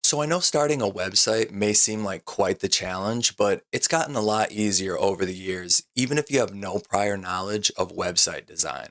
So I know starting a website may seem like quite the challenge, but it's gotten a lot easier over the years, even if you have no prior knowledge of website design.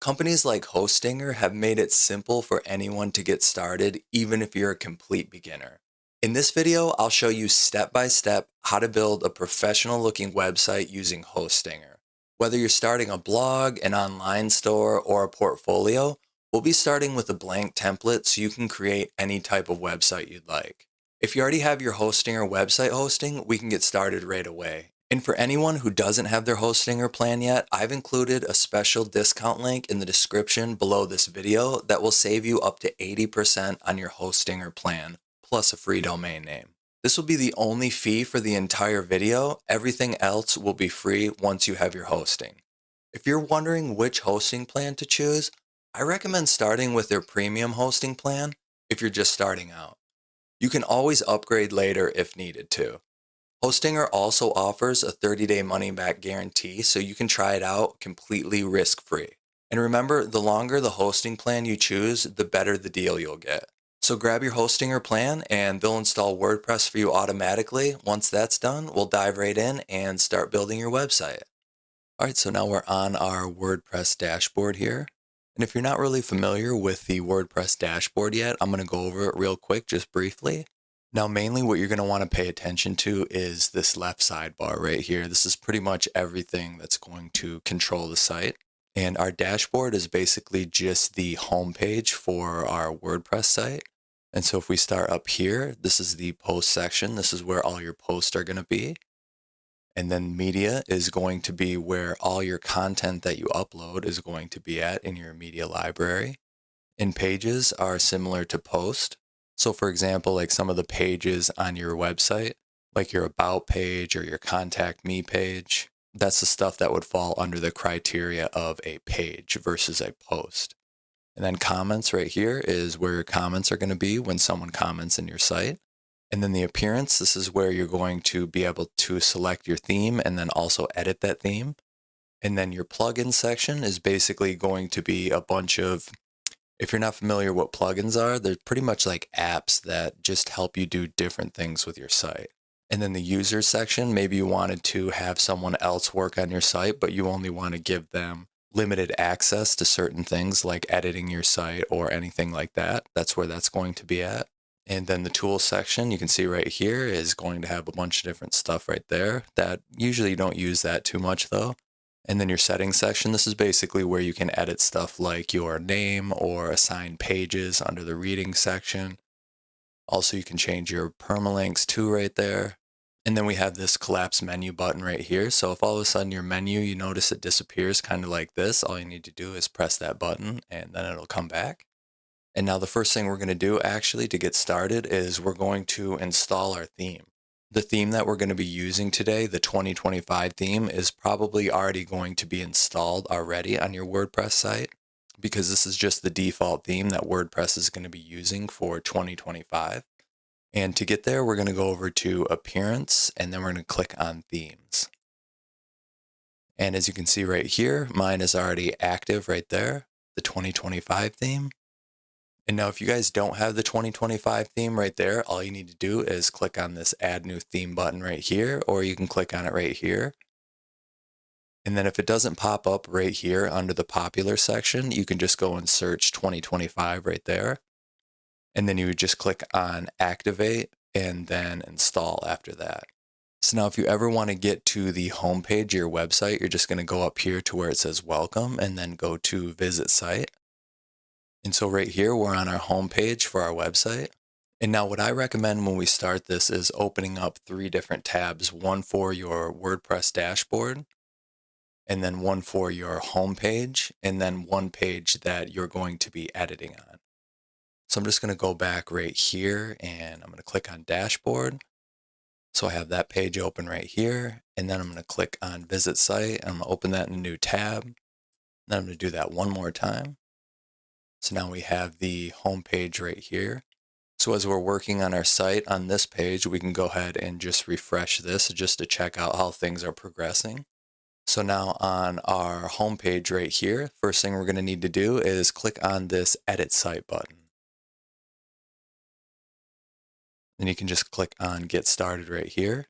Companies like Hostinger have made it simple for anyone to get started, even if you're a complete beginner. In this video, I'll show you step by step how to build a professional looking website using Hostinger. Whether you're starting a blog, an online store, or a portfolio, we'll be starting with a blank template so you can create any type of website you'd like. If you already have your hosting or website hosting, we can get started right away. And for anyone who doesn't have their hosting or plan yet, I've included a special discount link in the description below this video that will save you up to 80% on your hosting or plan, plus a free domain name. This will be the only fee for the entire video. Everything else will be free once you have your hosting. If you're wondering which hosting plan to choose, I recommend starting with their premium hosting plan if you're just starting out. You can always upgrade later if needed to. Hostinger also offers a 30-day money-back guarantee so you can try it out completely risk-free. And remember, the longer the hosting plan you choose, the better the deal you'll get. So grab your Hostinger plan and they'll install WordPress for you automatically. Once that's done, we'll dive right in and start building your website. All right, so now we're on our WordPress dashboard here. And if you're not really familiar with the WordPress dashboard yet, I'm going to go over it real quick, just briefly. Now, mainly what you're going to want to pay attention to is this left sidebar right here. This is pretty much everything that's going to control the site. And our dashboard is basically just the home page for our WordPress site. And so if we start up here, this is the post section. This is where all your posts are going to be. And then media is going to be where all your content that you upload is going to be at in your media library. And pages are similar to post. So for example, like some of the pages on your website, like your about page or your contact me page, that's the stuff that would fall under the criteria of a page versus a post. And then comments right here is where your comments are going to be when someone comments in your site. And then the appearance, this is where you're going to be able to select your theme and then also edit that theme. And then your plugin section is basically going to be a bunch of, if you're not familiar what plugins are, they're pretty much like apps that just help you do different things with your site. And then the user section, maybe you wanted to have someone else work on your site, but you only want to give them limited access to certain things like editing your site or anything like that. That's where that's going to be at. And then the tools section, you can see right here, is going to have a bunch of different stuff right there that usually you don't use that too much though. And then your settings section, this is basically where you can edit stuff like your name or assign pages under the reading section. Also, you can change your permalinks too right there. And then we have this collapse menu button right here. So if all of a sudden your menu, you notice it disappears kind of like this, all you need to do is press that button and then it'll come back. And now the first thing we're going to do actually to get started is we're going to install our theme. The theme that we're going to be using today, the 2025 theme, is probably already going to be installed already on your WordPress site because this is just the default theme that WordPress is going to be using for 2025. And to get there, we're going to go over to Appearance and then we're going to click on Themes. And as you can see right here, mine is already active right there, the 2025 theme. And now if you guys don't have the 2025 theme right there, all you need to do is click on this add new theme button right here, or you can click on it right here. And then if it doesn't pop up right here under the popular section, you can just go and search 2025 right there. And then you would just click on activate and then install after that. So now if you ever want to get to the home page of your website, you're just going to go up here to where it says welcome and then go to visit site. And so right here, we're on our home page for our website. And now what I recommend when we start this is opening up 3 different tabs, one for your WordPress dashboard, and then one for your home page, and then one page that you're going to be editing on. So I'm just going to go back right here and I'm going to click on dashboard. So I have that page open right here, and then I'm going to click on visit site. I'm going to open that in a new tab. Then I'm going to do that one more time. So now we have the home page right here. So as we're working on our site on this page, we can go ahead and just refresh this just to check out how things are progressing. So now on our home page right here, first thing we're going to need to do is click on this edit site button. Then you can just click on Get Started right here.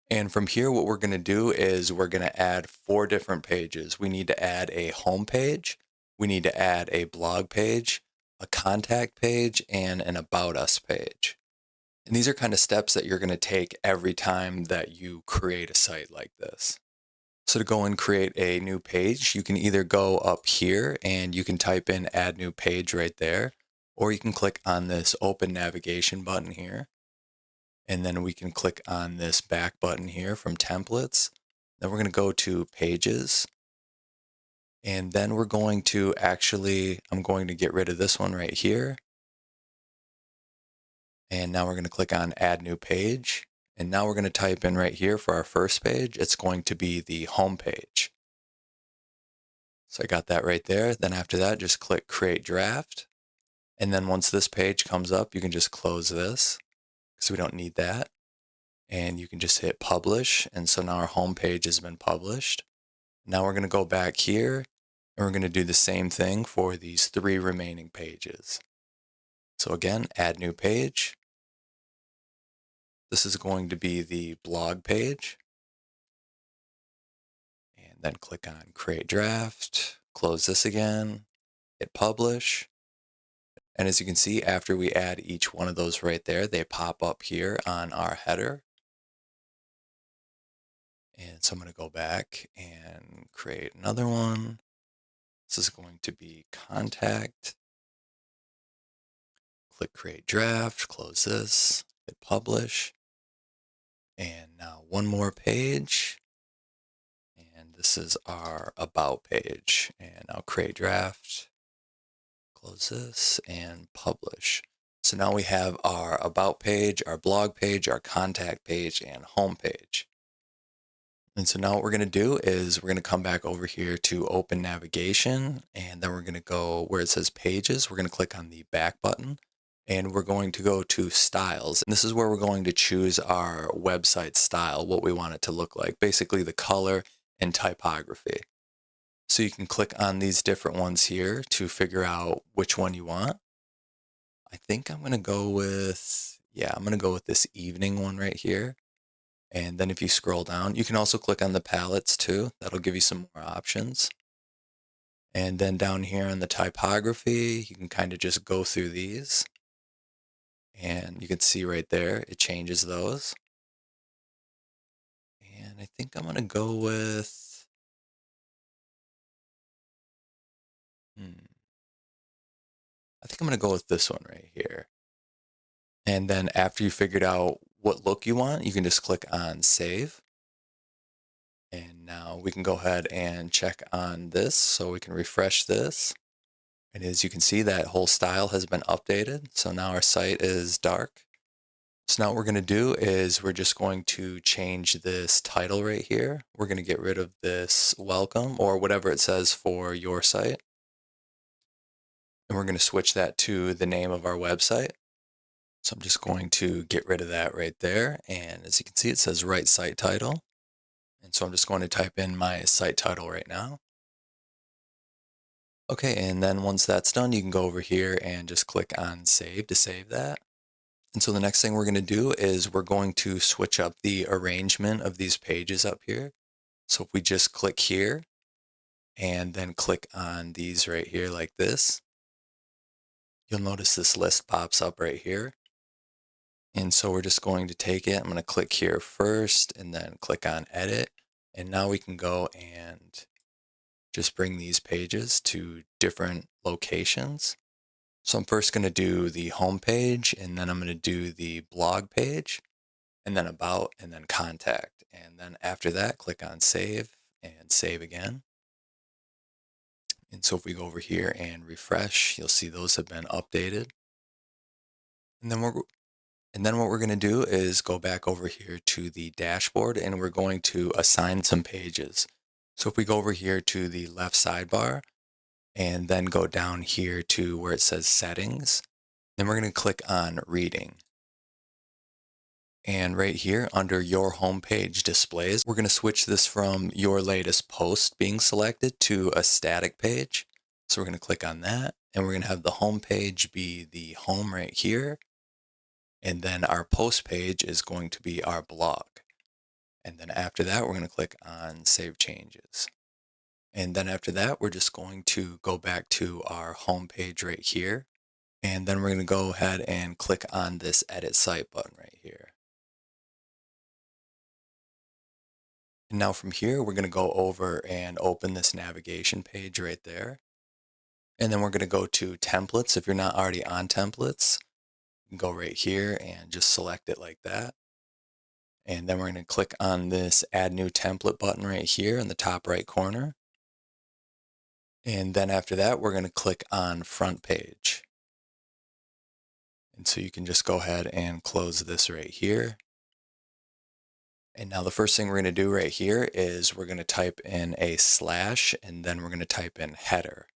And from here, what we're going to do is we're going to add 4 different pages. We need to add a home page, we need to add a blog page, a contact page, and an About Us page. And these are kind of steps that you're going to take every time that you create a site like this. So to go and create a new page, you can either go up here and you can type in Add New Page right there, or you can click on this Open Navigation button here. And then we can click on this back button here from templates. Then we're going to go to pages. And then we're going to I'm going to get rid of this one right here. And now we're going to click on Add New Page. And now we're going to type in right here for our first page. It's going to be the home page. So I got that right there. Then after that, just click Create Draft. And then once this page comes up, you can just close this because we don't need that. And you can just hit publish. And so now our home page has been published. Now we're going to go back here and we're going to do the same thing for these 3 remaining pages. So again, add new page. This is going to be the blog page. And then click on create draft, close this again, hit publish. And as you can see, after we add each one of those right there, they pop up here on our header. And so I'm going to go back and create another one. This is going to be contact. Click create draft, close this, hit publish. And now one more page. And this is our about page. And I'll create draft, close this, and publish. So now we have our about page, our blog page, our contact page, and home page. And so now what we're going to do is we're going to come back over here to open navigation, and then we're going to go where it says pages. We're going to click on the back button, and we're going to go to styles. And this is where we're going to choose our website style, what we want it to look like, basically the color and typography. So you can click on these different ones here to figure out which one you want. I think I'm going to go with, I'm going to go with this evening one right here. And then if you scroll down, you can also click on the palettes too. That'll give you some more options. And then down here in the typography, you can kind of just go through these. And you can see right there, it changes those. And I think I'm going to go with, I think I'm going to go with this one right here. And then after you figured out what look you want, you can just click on save. And now we can go ahead and check on this. So we can refresh this. And as you can see, that whole style has been updated. So now our site is dark. So now what we're going to do is we're just going to change this title right here. We're going to get rid of this welcome or whatever it says for your site. And we're going to switch that to the name of our website. So I'm just going to get rid of that right there. And as you can see, it says write site title. And so I'm just going to type in my site title right now. Okay, and then once that's done, you can go over here and just click on save to save that. And so the next thing we're going to do is we're going to switch up the arrangement of these pages up here. So if we just click here and then click on these right here like this, you'll notice this list pops up right here. And so we're just going to take it. I'm going to click here first and then click on edit. And now we can go and just bring these pages to different locations. So I'm first going to do the home page, and then I'm going to do the blog page, and then about, and then contact. And then after that, click on save and save again. And so if we go over here and refresh, you'll see those have been updated. And then what we're going to do is go back over here to the dashboard, and we're going to assign some pages. So if we go over here to the left sidebar and then go down here to where it says settings, then we're going to click on reading. And right here under your homepage displays, we're going to switch this from your latest post being selected to a static page. So we're going to click on that, and we're going to have the home page be the home right here. And then our post page is going to be our blog. And then after that, we're going to click on Save Changes. And then after that, we're just going to go back to our home page right here. And then we're going to go ahead and click on this Edit Site button right here. And now from here, we're going to go over and open this navigation page right there. And then we're going to go to Templates. If you're not already on Templates, you can go right here and just select it like that. And then we're going to click on this Add New Template button right here in the top right corner. And then after that, we're going to click on Front Page. And so you can just go ahead and close this right here. And now the first thing we're going to do right here is we're going to type in a slash, and then we're going to type in header.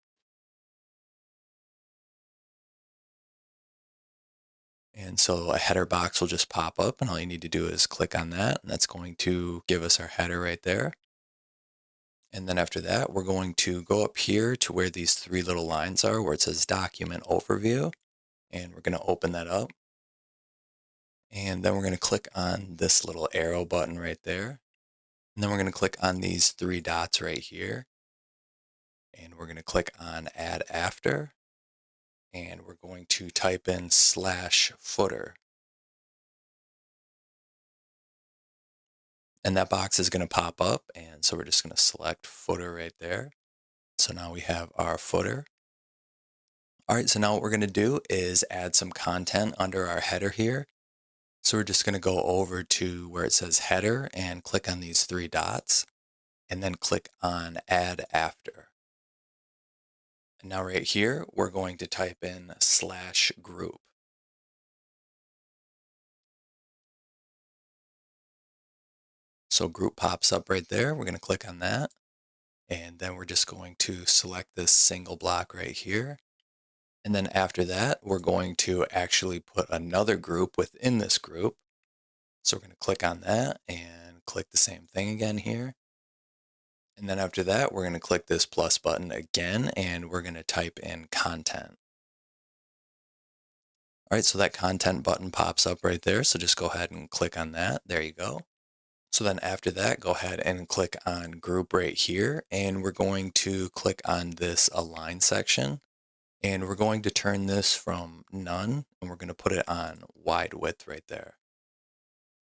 And so a header box will just pop up, and all you need to do is click on that, and that's going to give us our header right there. And then after that, we're going to go up here to where these three little lines are, where it says Document Overview, and we're going to open that up. And then we're going to click on this little arrow button right there. And then we're going to click on these three dots right here. And we're going to click on Add After. And we're going to type in slash footer. And that box is going to pop up. And so we're just going to select footer right there. So now we have our footer. All right, so now what we're going to do is add some content under our header here. So we're just going to go over to where it says header and click on these three dots and then click on Add After. And now right here, we're going to type in slash group. So group pops up right there. We're going to click on that. And then we're just going to select this single block right here. And then after that, we're going to actually put another group within this group. So we're going to click on that and click the same thing again here. And then after that, we're going to click this plus button again, and we're going to type in content. All right, so that content button pops up right there. So just go ahead and click on that. There you go. So then after that, go ahead and click on group right here. And we're going to click on this align section. And we're going to turn this from none, and we're going to put it on wide width right there.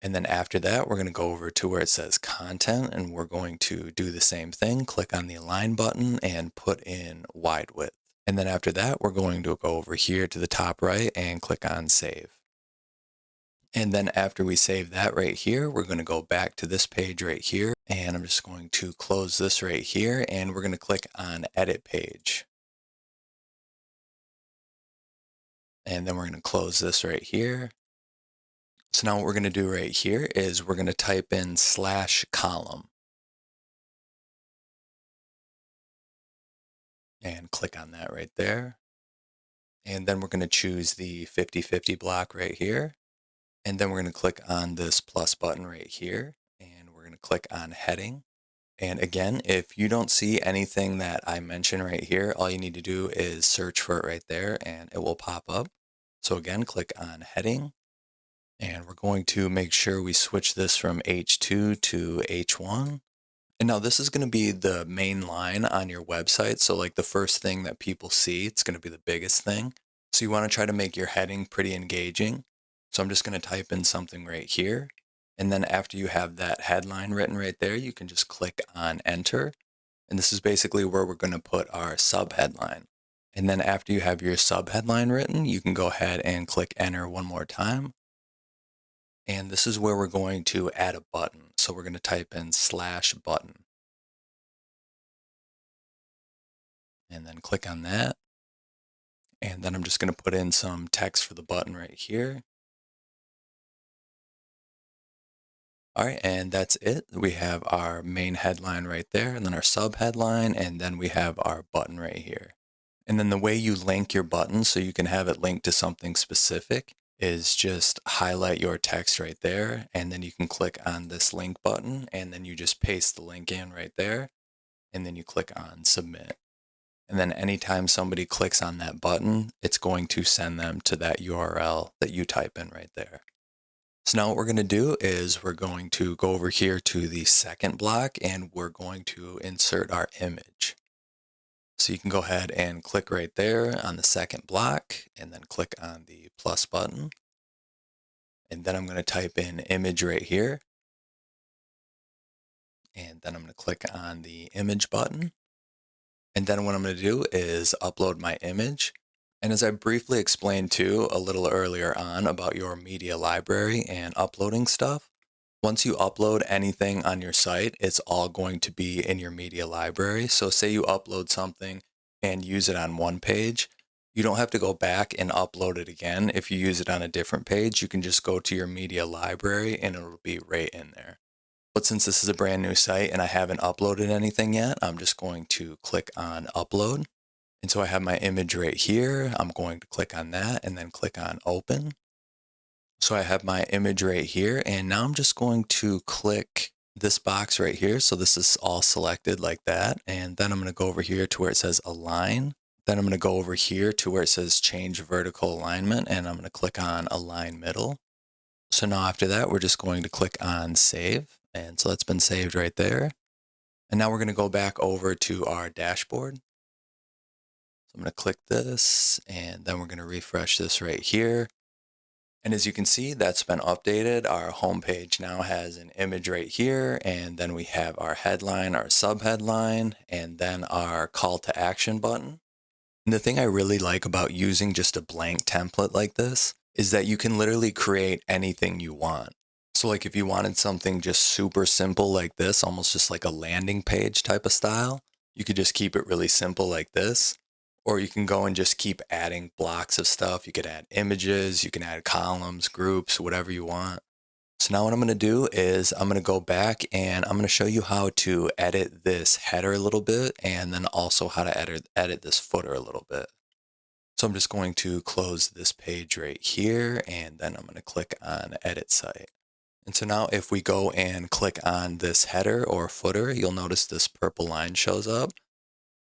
And then after that, we're going to go over to where it says content, and we're going to do the same thing. Click on the align button and put in wide width. And then after that, we're going to go over here to the top right and click on save. And then after we save that right here, we're going to go back to this page right here. And I'm just going to close this right here, and we're going to click on edit page. And then we're going to close this right here. So now what we're going to do right here is we're going to type in slash column and click on that right there. And then we're going to choose the 50-50 block right here. And then we're going to click on this plus button right here. And we're going to click on heading. And again, if you don't see anything that I mentioned right here, all you need to do is search for it right there and it will pop up. So again, click on heading. And we're going to make sure we switch this from H2 to H1. And now this is going to be the main line on your website. So like the first thing that people see, it's going to be the biggest thing. So you want to try to make your heading pretty engaging. So I'm just going to type in something right here. And then after you have that headline written right there, you can just click on enter. And this is basically where we're going to put our subheadline. And then after you have your subheadline written, you can go ahead and click enter one more time. And this is where we're going to add a button. So we're going to type in slash button. And then click on that. And then I'm just going to put in some text for the button right here. All right, and that's it. We have our main headline right there, and then our sub headline, and then we have our button right here. And then the way you link your button so you can have it linked to something specific is just highlight your text right there, and then you can click on this link button, and then you just paste the link in right there, and then you click on submit. And then anytime somebody clicks on that button, it's going to send them to that URL that you type in right there. So now what we're going to do is we're going to go over here to the second block and we're going to insert our image. So you can go ahead and click right there on the second block and then click on the plus button. And then I'm going to type in image right here. And then I'm going to click on the image button. And then what I'm going to do is upload my image. And as I briefly explained too a little earlier on about your media library and uploading stuff, once you upload anything on your site, it's all going to be in your media library. So say you upload something and use it on one page, you don't have to go back and upload it again. If you use it on a different page, you can just go to your media library and it'll be right in there. But since this is a brand new site and I haven't uploaded anything yet, I'm just going to click on upload. And so I have my image right here. I'm going to click on that and then click on open. So I have my image right here, and now I'm just going to click this box right here. So this is all selected like that. And then I'm going to go over here to where it says align. Then I'm going to go over here to where it says change vertical alignment, and I'm going to click on align middle. So now after that, we're just going to click on save. And so that's been saved right there. And now we're going to go back over to our dashboard. So I'm going to click this, and then we're going to refresh this right here. And as you can see, that's been updated. Our homepage now has an image right here, and then we have our headline, our subheadline, and then our call to action button. And the thing I really like about using just a blank template like this is that you can literally create anything you want. So like if you wanted something just super simple like this, almost just like a landing page type of style, you could just keep it really simple like this. Or you can go and just keep adding blocks of stuff. You could add images, you can add columns, groups, whatever you want. So now what I'm going to do is I'm going to go back and I'm going to show you how to edit this header a little bit and then also how to edit this footer a little bit. So I'm just going to close this page right here and then I'm going to click on edit site. And so now if we go and click on this header or footer, you'll notice this purple line shows up.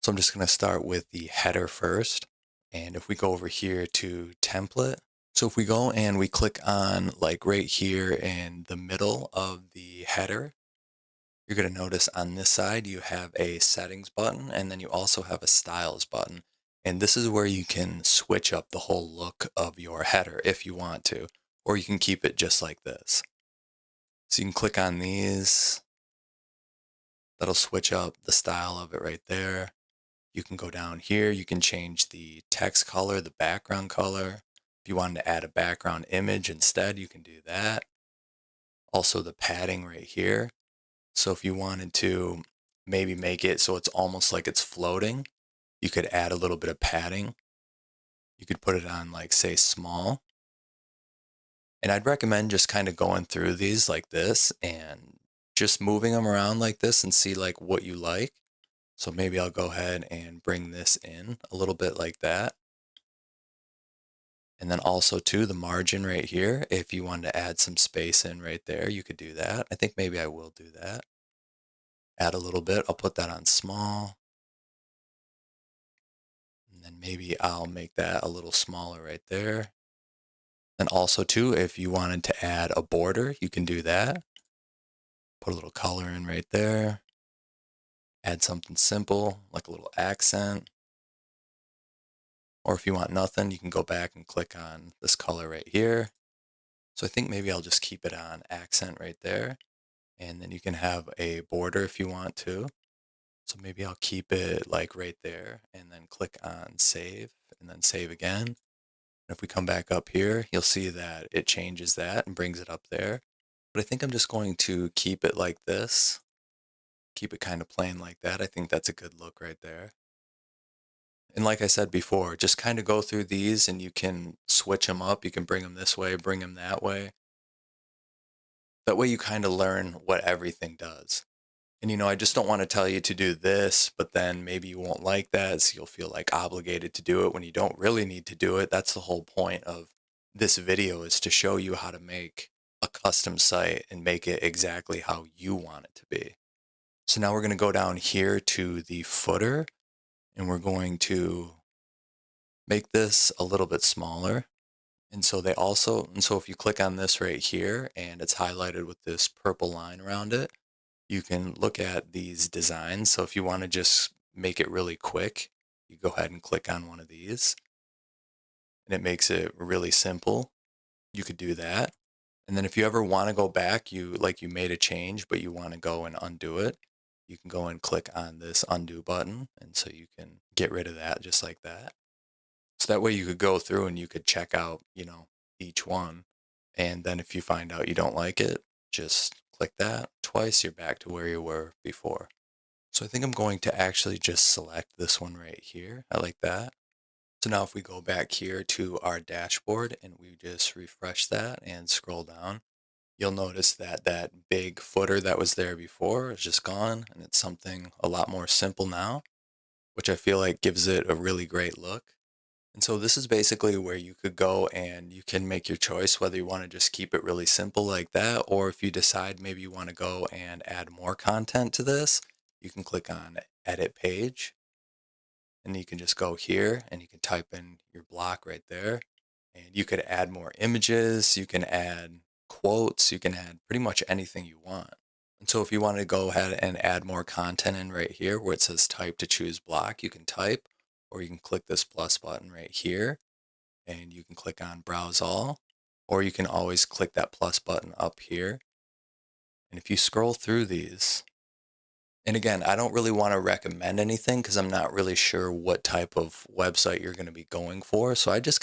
So I'm just going to start with the header first. And if we go over here to template, so if we go and we click on like right here in the middle of the header, you're going to notice on this side you have a settings button and then you also have a styles button. And this is where you can switch up the whole look of your header if you want to, or you can keep it just like this. So you can click on these. That'll switch up the style of it right there. You can go down here, you can change the text color, the background color. If you wanted to add a background image instead, you can do that. Also the padding right here. So if you wanted to maybe make it so it's almost like it's floating, you could add a little bit of padding. You could put it on like say small. And I'd recommend just kind of going through these like this and just moving them around like this and see like what you like. So maybe I'll go ahead and bring this in a little bit like that. And then also too, the margin right here, if you wanted to add some space in right there, you could do that. I think maybe I will do that. Add a little bit. I'll put that on small. And then maybe I'll make that a little smaller right there. And also too, if you wanted to add a border, you can do that. Put a little color in right there. Add something simple, like a little accent. Or if you want nothing, you can go back and click on this color right here. So I think maybe I'll just keep it on accent right there. And then you can have a border if you want to. So maybe I'll keep it like right there and then click on save and then save again. And if we come back up here, you'll see that it changes that and brings it up there. But I think I'm just going to keep it like this. Keep it kind of plain like that. I think that's a good look right there. And like I said before, just kind of go through these and you can switch them up. You can bring them this way, bring them that way. That way you kind of learn what everything does. And I just don't want to tell you to do this, but then maybe you won't like that. So you'll feel like obligated to do it when you don't really need to do it. That's the whole point of this video, is to show you how to make a custom site and make it exactly how you want it to be. So now we're going to go down here to the footer. and we're going to make this a little bit smaller. And so if you click on this right here and it's highlighted with this purple line around it, you can look at these designs. So if you want to just make it really quick, you go ahead and click on one of these and it makes it really simple. You could do that. And then if you ever want to go back, you made a change, but you want to go and undo it, you can go and click on this undo button. And so you can get rid of that just like that. So that way you could go through and you could check out, each one. And then if you find out you don't like it, just click that twice, you're back to where you were before. So I think I'm going to actually just select this one right here. I like that. So now if we go back here to our dashboard and we just refresh that and scroll down, you'll notice that that big footer that was there before is just gone and it's something a lot more simple now, which I feel like gives it a really great look. And so this is basically where you could go and you can make your choice whether you want to just keep it really simple like that, or if you decide maybe you want to go and add more content to this, you can click on edit page and you can just go here and you can type in your block right there. And you could add more images, you can add quotes, you can add pretty much anything you want. And so if you want to go ahead and add more content in right here where it says type to choose block, you can type, or you can click this plus button right here and you can click on browse all, or you can always click that plus button up here. And if you scroll through these, and again, I don't really want to recommend anything because I'm not really sure what type of website you're going to be going for. So I just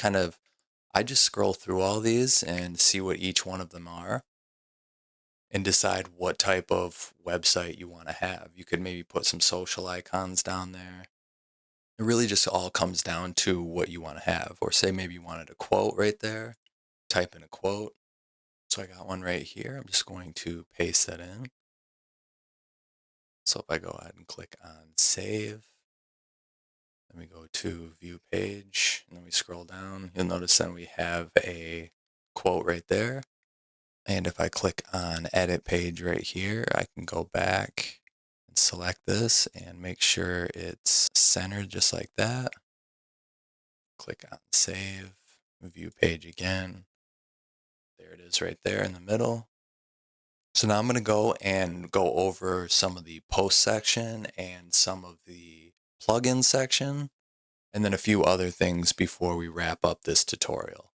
scroll through all these and see what each one of them are and decide what type of website you want to have. You could maybe put some social icons down there. It really just all comes down to what you want to have. Or say maybe you wanted a quote right there, type in a quote. So I got one right here. I'm just going to paste that in. So if I go ahead and click on save, then we go to view page, and then we scroll down, you'll notice then we have a quote right there. And if I click on edit page right here, I can go back and select this and make sure it's centered just like that. Click on save, view page again. There it is right there in the middle. So now I'm going to go and go over some of the post section and some of the plugin section, and then a few other things before we wrap up this tutorial.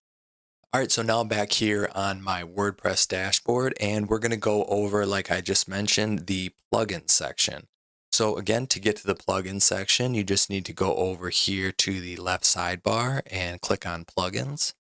All right, so now I'm back here on my WordPress dashboard, and we're going to go over, like I just mentioned, the plugin section. So again, to get to the plugin section, you just need to go over here to the left sidebar and click on plugins.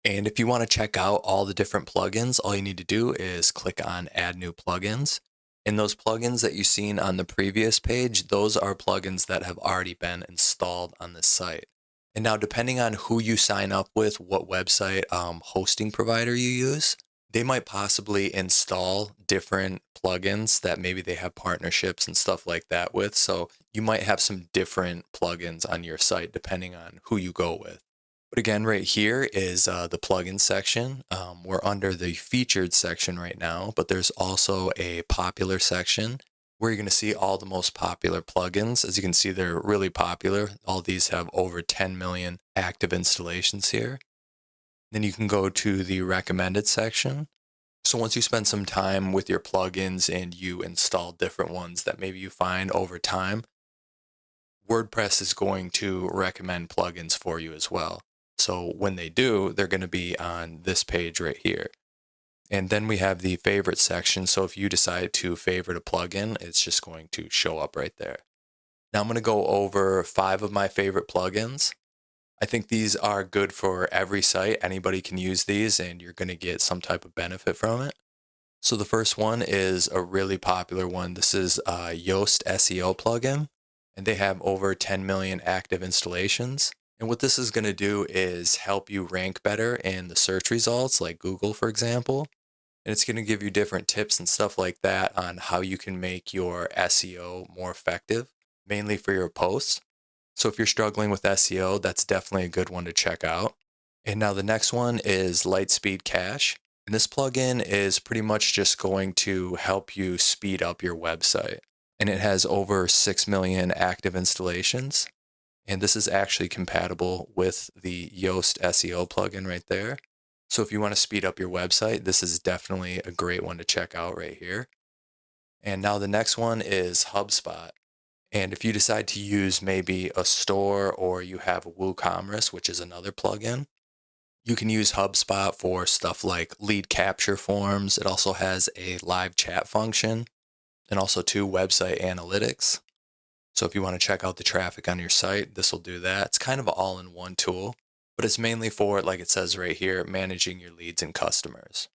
And if you want to check out all the different plugins, all you need to do is click on add new plugins. And those plugins that you've seen on the previous page, those are plugins that have already been installed on this site. And now depending on who you sign up with, what website hosting provider you use, they might possibly install different plugins that maybe they have partnerships and stuff like that with. So you might have some different plugins on your site depending on who you go with. But again, right here is the plugin section. We're under the featured section right now, but there's also a popular section where you're going to see all the most popular plugins. As you can see, they're really popular. All these have over 10 million active installations here. Then you can go to the recommended section. So once you spend some time with your plugins and you install different ones that maybe you find over time, WordPress is going to recommend plugins for you as well. So when they do, they're going to be on this page right here. And then we have the favorite section. So if you decide to favorite a plugin, it's just going to show up right there. Now I'm going to go over 5 of my favorite plugins. I think these are good for every site. Anybody can use these and you're going to get some type of benefit from it. So the first one is a really popular one. This is a Yoast SEO plugin, and they have over 10 million active installations. And what this is going to do is help you rank better in the search results, like Google, for example. And it's going to give you different tips and stuff like that on how you can make your SEO more effective, mainly for your posts. So if you're struggling with SEO, that's definitely a good one to check out. And now the next one is Lightspeed Cache. And this plugin is pretty much just going to help you speed up your website. And it has over 6 million active installations. And this is actually compatible with the Yoast SEO plugin right there. So if you want to speed up your website, this is definitely a great one to check out right here. And now the next one is HubSpot. And if you decide to use maybe a store or you have WooCommerce, which is another plugin, you can use HubSpot for stuff like lead capture forms. It also has a live chat function and also two website analytics. So if you want to check out the traffic on your site, this will do that. It's kind of an all-in-one tool, but it's mainly for, like it says right here, managing your leads and customers.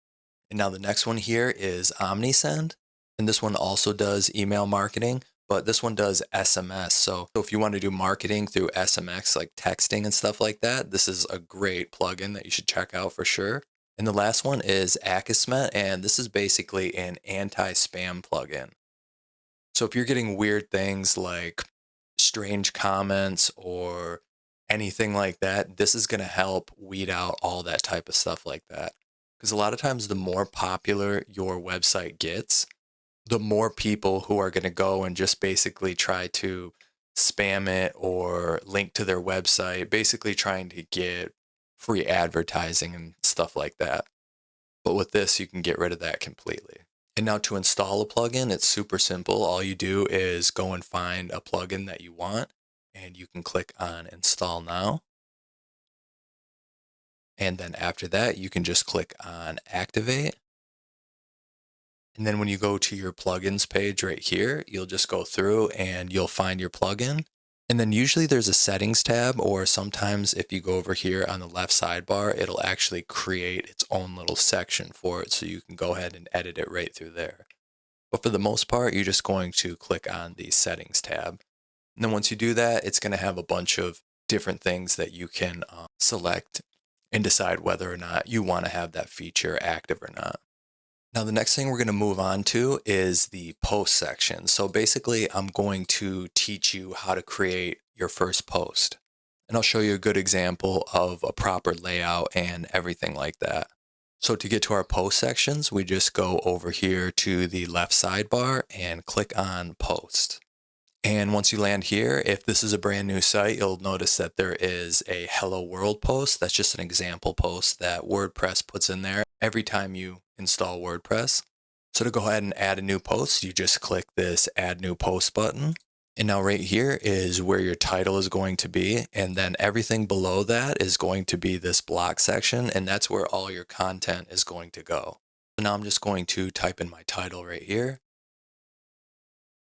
And now the next one here is OmniSend. And this one also does email marketing, but this one does SMS. So if you want to do marketing through SMS, like texting and stuff like that, this is a great plugin that you should check out for sure. And the last one is Akismet, and this is basically an anti-spam plugin. So if you're getting weird things like strange comments or anything like that, this is going to help weed out all that type of stuff like that. Because a lot of times, the more popular your website gets, the more people who are going to go and just basically try to spam it or link to their website, basically trying to get free advertising and stuff like that. But with this, you can get rid of that completely. And now to install a plugin, it's super simple. All you do is go and find a plugin that you want, and you can click on Install Now. And then after that, you can just click on Activate. And then when you go to your plugins page right here, you'll just go through and you'll find your plugin. And then usually there's a settings tab, or sometimes if you go over here on the left sidebar, it'll actually create its own little section for it. So you can go ahead and edit it right through there. But for the most part, you're just going to click on the settings tab. And then once you do that, it's going to have a bunch of different things that you can select and decide whether or not you want to have that feature active or not. Now, the next thing we're going to move on to is the post section. So basically, I'm going to teach you how to create your first post. And I'll show you a good example of a proper layout and everything like that. So to get to our post sections, we just go over here to the left sidebar and click on post. And once you land here, if this is a brand new site, you'll notice that there is a hello world post. That's just an example post that WordPress puts in there every time you install WordPress. So to go ahead and add a new post, you just click this add new post button. And now right here is where your title is going to be. And then everything below that is going to be this block section. And that's where all your content is going to go. So now I'm just going to type in my title right here.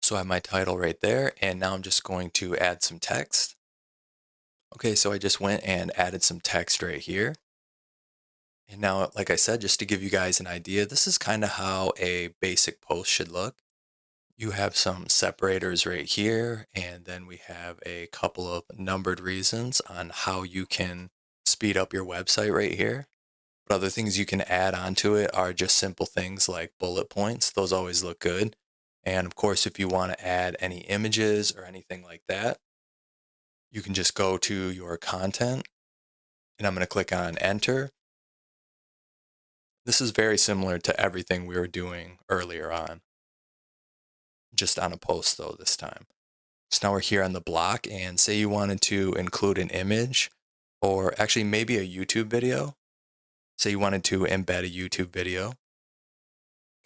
So I have my title right there, and now I'm just going to add some text. Okay, so I just went and added some text right here. And now, like I said, just to give you guys an idea, this is kind of how a basic post should look. You have some separators right here, and then we have a couple of numbered reasons on how you can speed up your website right here. But other things you can add onto it are just simple things like bullet points. Those always look good. And of course, if you want to add any images or anything like that, you can just go to your content and I'm going to click on enter. This is very similar to everything we were doing earlier on, just on a post though this time. So now we're here on the block, and say you wanted to include an image or actually maybe a YouTube video. Say you wanted to embed a YouTube video.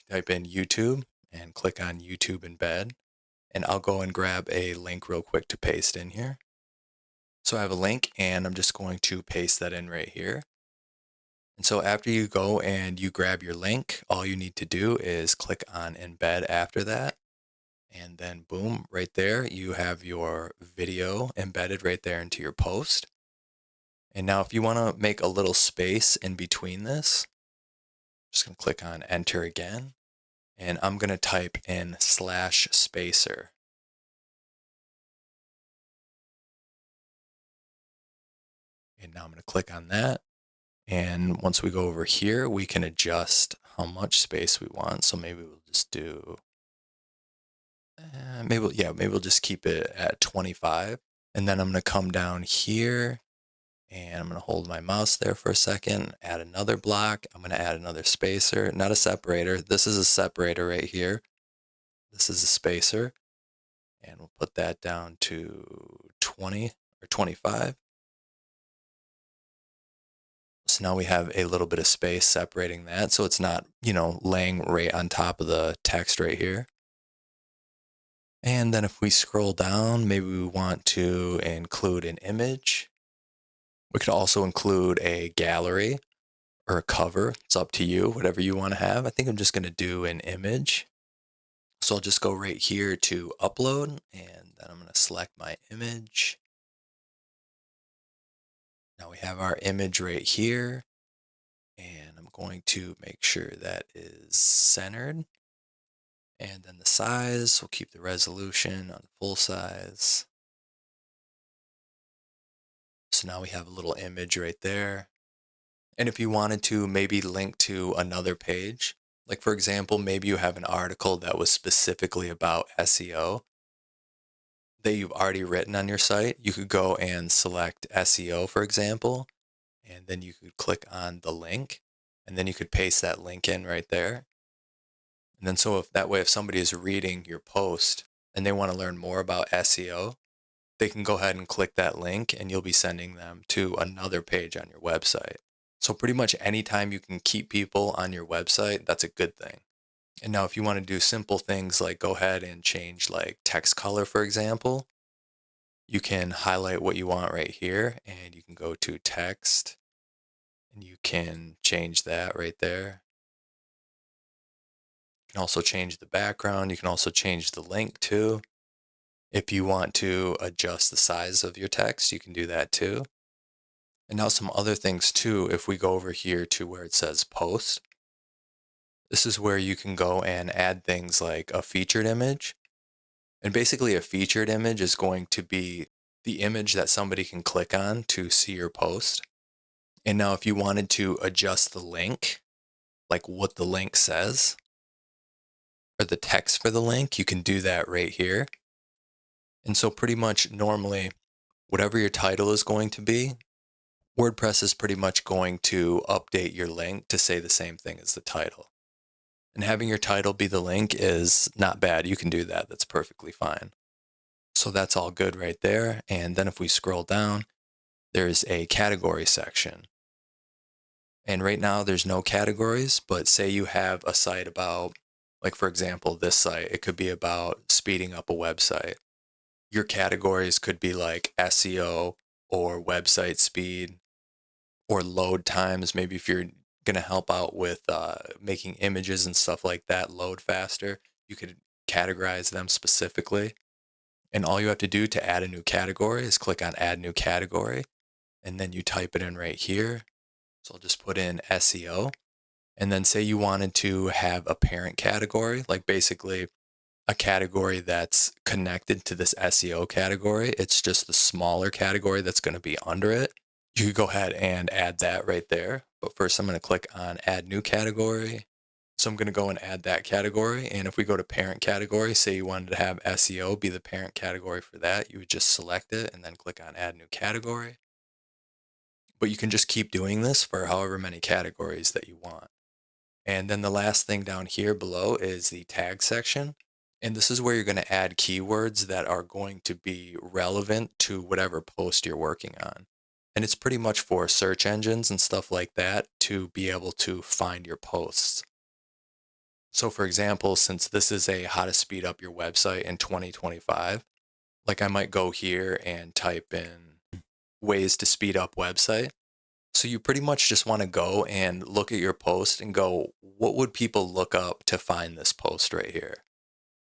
Type in YouTube and click on YouTube embed. And I'll go and grab a link real quick to paste in here. So I have a link and I'm just going to paste that in right here. And so after you go and you grab your link, all you need to do is click on embed after that. And then boom, right there, you have your video embedded right there into your post. And now if you want to make a little space in between this, just going to click on enter again. And I'm going to type in /spacer. And now I'm going to click on that. And once we go over here, we can adjust how much space we want. So maybe we'll just do, maybe we'll just keep it at 25. And then I'm going to come down here and I'm going to hold my mouse there for a second, add another block. I'm going to add another spacer, not a separator. This is a separator right here. This is a spacer. And we'll put that down to 20 or 25. So now we have a little bit of space separating that so it's not, laying right on top of the text right here. And then if we scroll down, maybe we want to include an image. We could also include a gallery or a cover. It's up to you, whatever you want to have. I think I'm just going to do an image. So I'll just go right here to upload, and then I'm going to select my image. Now we have our image right here, and I'm going to make sure that is centered. And then the size, we'll keep the resolution on full size. So now we have a little image right there. And if you wanted to maybe link to another page, like for example, maybe you have an article that was specifically about SEO that you've already written on your site, you could go and select SEO, for example, and then you could click on the link, and then you could paste that link in right there. And then so if that way, if somebody is reading your post and they want to learn more about SEO, they can go ahead and click that link and you'll be sending them to another page on your website. So pretty much anytime you can keep people on your website, that's a good thing. And now if you want to do simple things like go ahead and change like text color, for example, you can highlight what you want right here and you can go to text and you can change that right there. You can also change the background. You can also change the link too. If you want to adjust the size of your text, you can do that too. And now some other things too, if we go over here to where it says post, this is where you can go and add things like a featured image. And basically a featured image is going to be the image that somebody can click on to see your post. And now if you wanted to adjust the link, like what the link says, or the text for the link, you can do that right here. And so pretty much normally, whatever your title is going to be, WordPress is pretty much going to update your link to say the same thing as the title. And having your title be the link is not bad. You can do that. That's perfectly fine. So that's all good right there. And then if we scroll down, there's a category section. And right now there's no categories, but say you have a site about, like for example, this site, it could be about speeding up a website. Your categories could be like SEO or website speed or load times. Maybe if you're going to help out with making images and stuff like that load faster, you could categorize them specifically. And all you have to do to add a new category is click on add new category, and then you type it in right here. So I'll just put in SEO. And then say you wanted to have a parent category, like basically a category that's connected to this SEO category. It's just the smaller category that's going to be under it. You could go ahead and add that right there. But first I'm going to click on add new category. So I'm going to go and add that category. And if we go to parent category, say you wanted to have SEO be the parent category for that, you would just select it and then click on add new category. But you can just keep doing this for however many categories that you want. And then the last thing down here below is the tag section. And this is where you're going to add keywords that are going to be relevant to whatever post you're working on. And it's pretty much for search engines and stuff like that to be able to find your posts. So for example, since this is a how to speed up your website in 2025, like I might go here and type in ways to speed up website. So you pretty much just want to go and look at your post and go, what would people look up to find this post right here?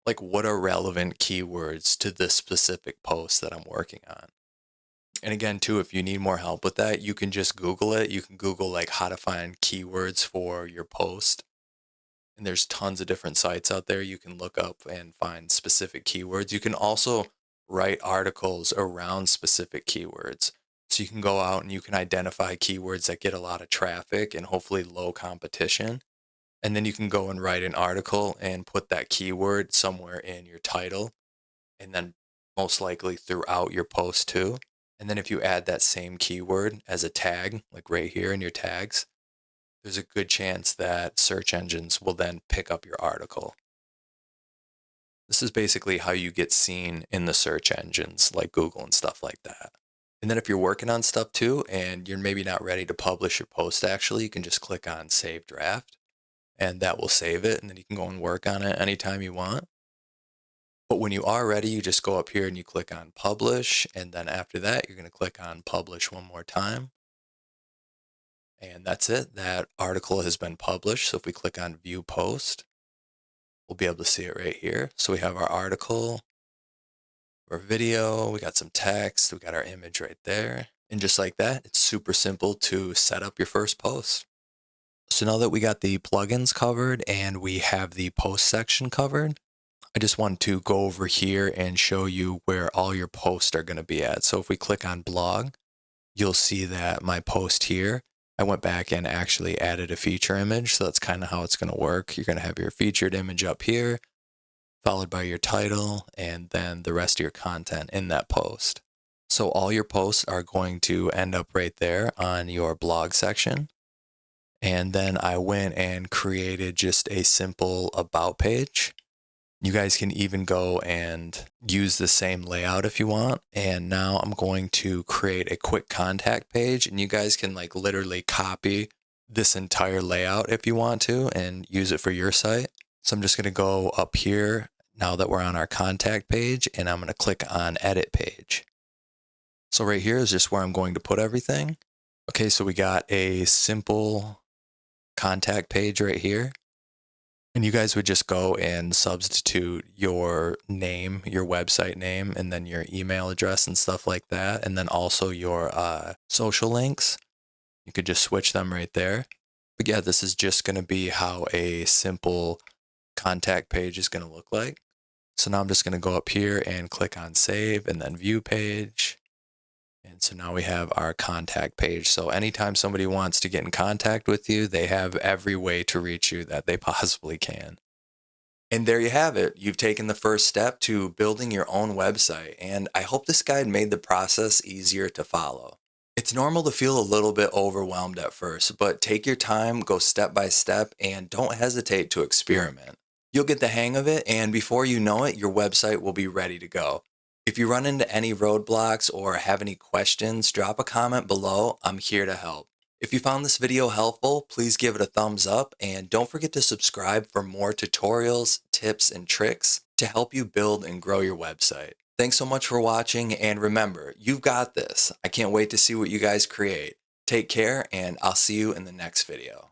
Like what are relevant keywords to this specific post that I'm working on? And again, too, if you need more help with that, you can just Google it. You can Google like how to find keywords for your post. And there's tons of different sites out there you can look up and find specific keywords. You can also write articles around specific keywords. So you can go out and you can identify keywords that get a lot of traffic and hopefully low competition. And then you can go and write an article and put that keyword somewhere in your title and then most likely throughout your post too. And then if you add that same keyword as a tag, like right here in your tags, there's a good chance that search engines will then pick up your article. This is basically how you get seen in the search engines like Google and stuff like that. And then if you're working on stuff too, and you're maybe not ready to publish your post actually, you can just click on Save Draft and that will save it. And then you can go and work on it anytime you want. But when you are ready, you just go up here and you click on Publish. And then after that, you're going to click on Publish one more time. And that's it. That article has been published. So if we click on View Post, we'll be able to see it right here. So we have our article, our video, we got some text, we got our image right there. And just like that, it's super simple to set up your first post. So now that we got the plugins covered and we have the post section covered, I just want to go over here and show you where all your posts are going to be at. So if we click on blog, you'll see that my post here, I went back and actually added a feature image. So that's kind of how it's going to work. You're going to have your featured image up here, followed by your title, and then the rest of your content in that post. So all your posts are going to end up right there on your blog section. And then I went and created just a simple about page. You guys can even go and use the same layout if you want. And now I'm going to create a quick contact page, and you guys can like literally copy this entire layout if you want to and use it for your site. So I'm just going to go up here now that we're on our contact page, and I'm going to click on edit page. So right here is just where I'm going to put everything. Okay, so we got a simple contact page right here. And you guys would just go and substitute your name, your website name, and then your email address and stuff like that. And then also your social links. You could just switch them right there. But yeah, this is just going to be how a simple contact page is going to look like. So now I'm just going to go up here and click on save and then view page. And so now we have our contact page. So anytime somebody wants to get in contact with you, they have every way to reach you that they possibly can. And there you have it. You've taken the first step to building your own website. And I hope this guide made the process easier to follow. It's normal to feel a little bit overwhelmed at first, but take your time, go step by step, and don't hesitate to experiment. You'll get the hang of it, and before you know it, your website will be ready to go. If you run into any roadblocks or have any questions, drop a comment below. I'm here to help. If you found this video helpful, please give it a thumbs up and don't forget to subscribe for more tutorials, tips, and tricks to help you build and grow your website. Thanks so much for watching, and remember, you've got this. I can't wait to see what you guys create. Take care, and I'll see you in the next video.